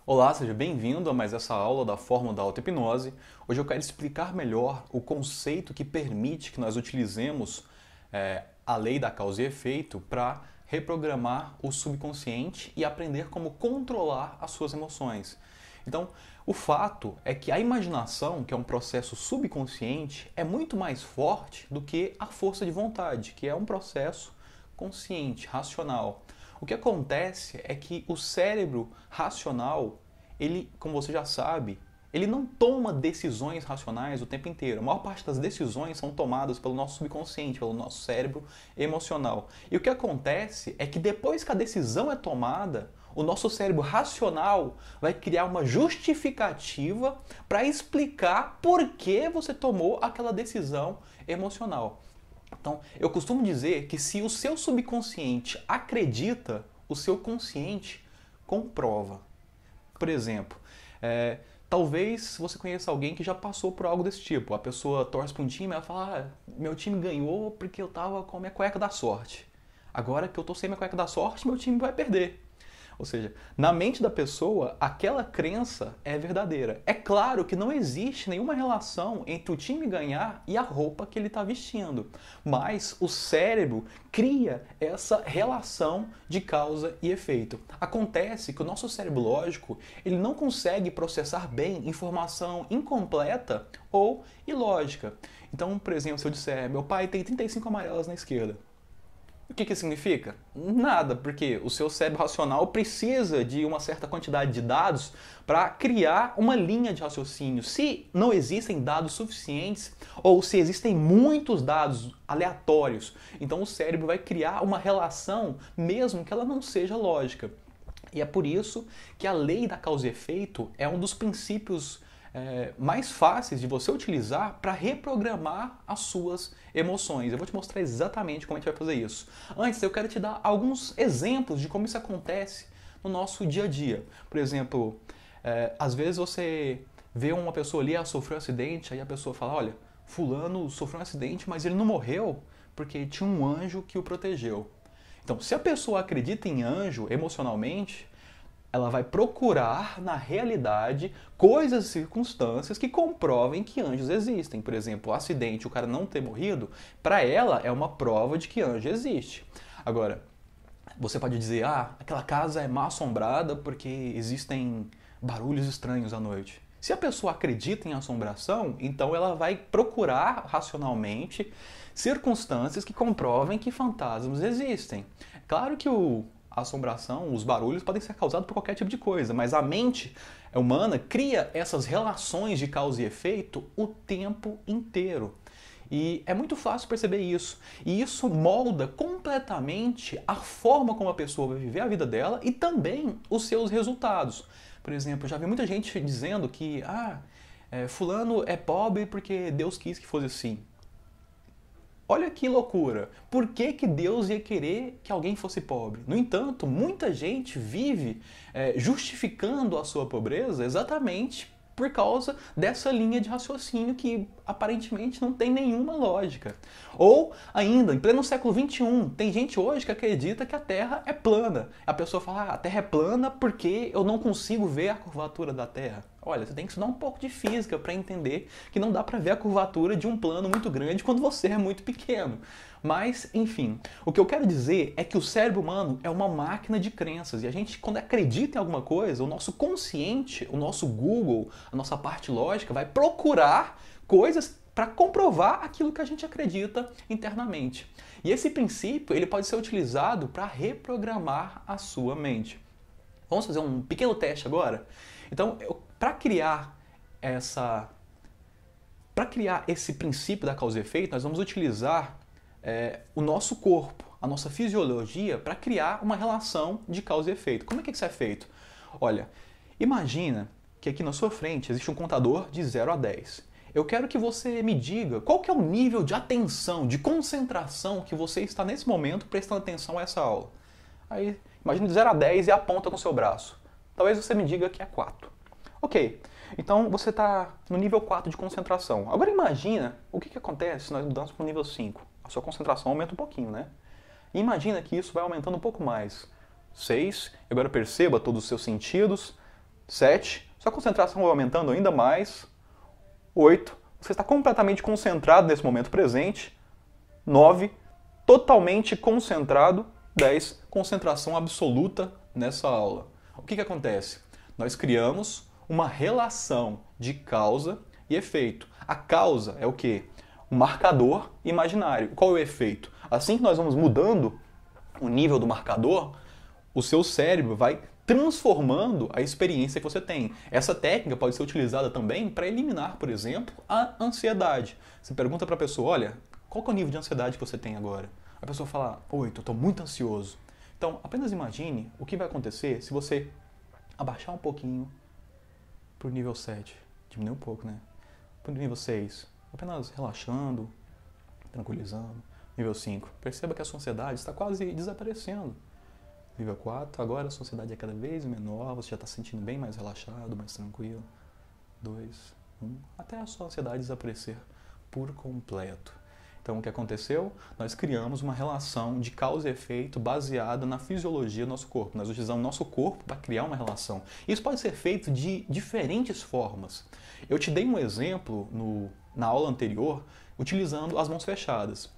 Olá, seja bem-vindo a mais essa aula da Fórmula da Auto-Hipnose. Hoje eu quero explicar melhor o conceito que permite que nós utilizemos a lei da causa e efeito para reprogramar o subconsciente e aprender como controlar as suas emoções. Então, o fato é que a imaginação, que é um processo subconsciente, é muito mais forte do que a força de vontade, que é um processo consciente, racional. O que acontece é que o cérebro racional, ele, como você já sabe, ele não toma decisões racionais o tempo inteiro. A maior parte das decisões são tomadas pelo nosso subconsciente, pelo nosso cérebro emocional. E o que acontece é que depois que a decisão é tomada, o nosso cérebro racional vai criar uma justificativa para explicar por que você tomou aquela decisão emocional. Então, eu costumo dizer que se o seu subconsciente acredita, o seu consciente comprova. Por exemplo, talvez você conheça alguém que já passou por algo desse tipo. A pessoa torce para um time e ela fala: meu time ganhou porque eu estava com a minha cueca da sorte. Agora que eu estou sem minha cueca da sorte, meu time vai perder. Ou seja, na mente da pessoa, aquela crença é verdadeira. É claro que não existe nenhuma relação entre o time ganhar e a roupa que ele está vestindo, mas o cérebro cria essa relação de causa e efeito. Acontece que o nosso cérebro lógico, ele não consegue processar bem informação incompleta ou ilógica. Então, por exemplo, se eu disser: meu pai tem 35 amarelas na esquerda. O que significa? Nada, porque o seu cérebro racional precisa de uma certa quantidade de dados para criar uma linha de raciocínio. Se não existem dados suficientes, ou se existem muitos dados aleatórios, então o cérebro vai criar uma relação mesmo que ela não seja lógica. E é por isso que a lei da causa e efeito é um dos princípios mais fáceis de você utilizar para reprogramar as suas emoções. Eu vou te mostrar exatamente como a gente vai fazer isso. Antes, eu quero te dar alguns exemplos de como isso acontece no nosso dia a dia. Por exemplo, às vezes você vê uma pessoa ali, ela sofreu um acidente, aí a pessoa fala: olha, fulano sofreu um acidente, mas ele não morreu porque tinha um anjo que o protegeu. Então, se a pessoa acredita em anjo emocionalmente, ela vai procurar na realidade coisas e circunstâncias que comprovem que anjos existem. Por exemplo, o acidente, o cara não ter morrido, para ela é uma prova de que anjo existe. Agora, você pode dizer: ah, aquela casa é mal assombrada porque existem barulhos estranhos à noite. Se a pessoa acredita em assombração, então ela vai procurar racionalmente circunstâncias que comprovem que fantasmas existem. Claro que a assombração, os barulhos podem ser causados por qualquer tipo de coisa, mas a mente humana cria essas relações de causa e efeito o tempo inteiro. E é muito fácil perceber isso. E isso molda completamente a forma como a pessoa vai viver a vida dela e também os seus resultados. Por exemplo, eu já vi muita gente dizendo que fulano é pobre porque Deus quis que fosse assim. Olha que loucura! Por que Deus ia querer que alguém fosse pobre? No entanto, muita gente vive justificando a sua pobreza exatamente por causa dessa linha de raciocínio que aparentemente não tem nenhuma lógica. Ou ainda, em pleno século XXI, tem gente hoje que acredita que a Terra é plana. A pessoa fala: a Terra é plana porque eu não consigo ver a curvatura da Terra. Olha, você tem que estudar um pouco de física para entender que não dá para ver a curvatura de um plano muito grande quando você é muito pequeno. Mas, enfim, o que eu quero dizer é que o cérebro humano é uma máquina de crenças e a gente, quando acredita em alguma coisa, o nosso consciente, o nosso Google, a nossa parte lógica vai procurar coisas para comprovar aquilo que a gente acredita internamente. E esse princípio ele pode ser utilizado para reprogramar a sua mente. Vamos fazer um pequeno teste agora? Então, para criar esse princípio da causa e efeito, nós vamos utilizar o nosso corpo, a nossa fisiologia, para criar uma relação de causa e efeito. Como é que isso é feito? Olha, imagina que aqui na sua frente existe um contador de 0 a 10. Eu quero que você me diga qual que é o nível de atenção, de concentração que você está nesse momento prestando atenção a essa aula. Aí, imagina de 0 a 10 e aponta com o seu braço. Talvez você me diga que é 4. Ok, então você está no nível 4 de concentração. Agora imagina o que acontece se nós mudamos para o nível 5. A sua concentração aumenta um pouquinho, né? E imagina que isso vai aumentando um pouco mais. 6, agora perceba todos os seus sentidos. 7, sua concentração vai aumentando ainda mais. 8, você está completamente concentrado nesse momento presente. 9, totalmente concentrado. 10, concentração absoluta nessa aula. O que acontece? Nós criamos uma relação de causa e efeito. A causa é o quê? Um marcador imaginário. Qual é o efeito? Assim que nós vamos mudando o nível do marcador, o seu cérebro vai transformando a experiência que você tem. Essa técnica pode ser utilizada também para eliminar, por exemplo, a ansiedade. Você pergunta para a pessoa, olha, qual que é o nível de ansiedade que você tem agora? A pessoa fala, 8, eu estou muito ansioso. Então, apenas imagine o que vai acontecer se você abaixar um pouquinho para o nível 7. Diminuir um pouco, né? Para o nível 6. Apenas relaxando, tranquilizando. Nível 5. Perceba que a sua ansiedade está quase desaparecendo. Nível 4. Agora a sua ansiedade é cada vez menor. Você já está se sentindo bem mais relaxado, mais tranquilo. 2, 1. Até a sua ansiedade desaparecer por completo. Então, o que aconteceu? Nós criamos uma relação de causa e efeito baseada na fisiologia do nosso corpo. Nós utilizamos nosso corpo para criar uma relação. Isso pode ser feito de diferentes formas. Eu te dei um exemplo na aula anterior, utilizando as mãos fechadas.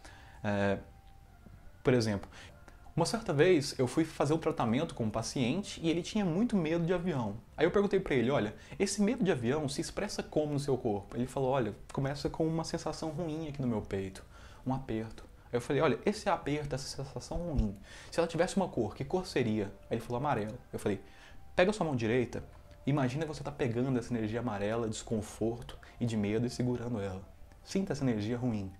Por exemplo, uma certa vez eu fui fazer um tratamento com um paciente e ele tinha muito medo de avião. Aí eu perguntei para ele, olha, esse medo de avião se expressa como no seu corpo? Ele falou, olha, começa com uma sensação ruim aqui no meu peito. Um aperto. Aí eu falei, olha, esse aperto, essa sensação ruim, se ela tivesse uma cor, que cor seria? Aí ele falou, amarelo. Eu falei, pega a sua mão direita, imagina que você está pegando essa energia amarela, desconforto e de medo e segurando ela. Sinta essa energia ruim.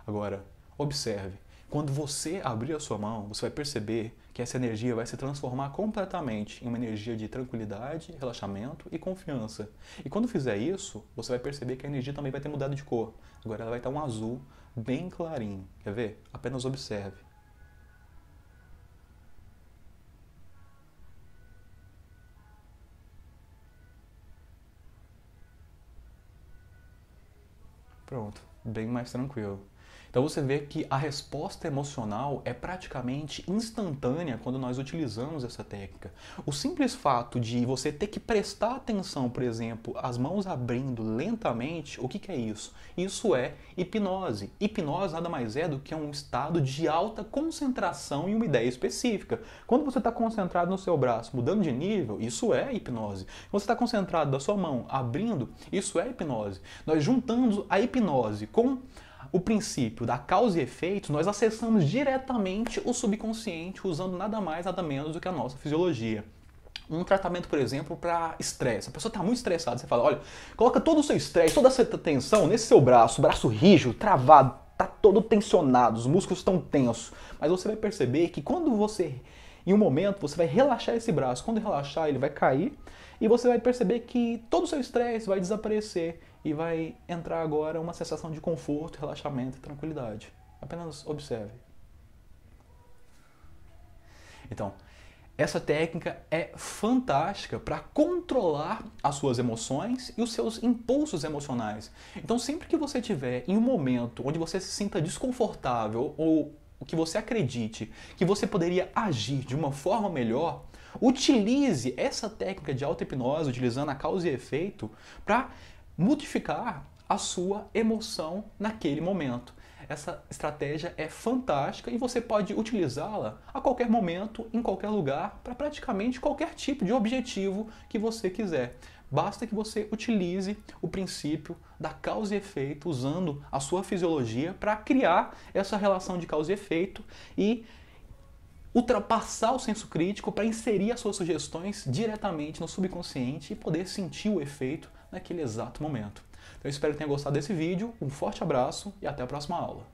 Agora, observe, quando você abrir a sua mão, você vai perceber que essa energia vai se transformar completamente em uma energia de tranquilidade, relaxamento e confiança. E quando fizer isso, você vai perceber que a energia também vai ter mudado de cor. Agora ela vai estar um azul bem clarinho. Quer ver? Apenas observe. Pronto, bem mais tranquilo. Então você vê que a resposta emocional é praticamente instantânea quando nós utilizamos essa técnica. O simples fato de você ter que prestar atenção, por exemplo, as mãos abrindo lentamente, o que é isso? Isso é hipnose. Hipnose nada mais é do que um estado de alta concentração em uma ideia específica. Quando você está concentrado no seu braço mudando de nível, isso é hipnose. Quando você está concentrado da sua mão abrindo, isso é hipnose. Nós juntamos a hipnose com o princípio da causa e efeito, nós acessamos diretamente o subconsciente usando nada mais, nada menos do que a nossa fisiologia. Um tratamento, por exemplo, para estresse. A pessoa está muito estressada, você fala, olha, coloca todo o seu estresse, toda essa tensão nesse seu braço, braço rígido, travado, está todo tensionado, os músculos estão tensos. Mas você vai perceber que quando você, em um momento, você vai relaxar esse braço, quando relaxar ele vai cair e você vai perceber que todo o seu estresse vai desaparecer. E vai entrar agora uma sensação de conforto, relaxamento e tranquilidade. Apenas observe. Então, essa técnica é fantástica para controlar as suas emoções e os seus impulsos emocionais. Então, sempre que você estiver em um momento onde você se sinta desconfortável ou que você acredite que você poderia agir de uma forma melhor, utilize essa técnica de auto-hipnose, utilizando a causa e efeito, para modificar a sua emoção naquele momento. Essa estratégia é fantástica e você pode utilizá-la a qualquer momento, em qualquer lugar, para praticamente qualquer tipo de objetivo que você quiser. Basta que você utilize o princípio da causa e efeito, usando a sua fisiologia para criar essa relação de causa e efeito e ultrapassar o senso crítico para inserir as suas sugestões diretamente no subconsciente e poder sentir o efeito naquele exato momento. Então eu espero que tenha gostado desse vídeo, um forte abraço e até a próxima aula.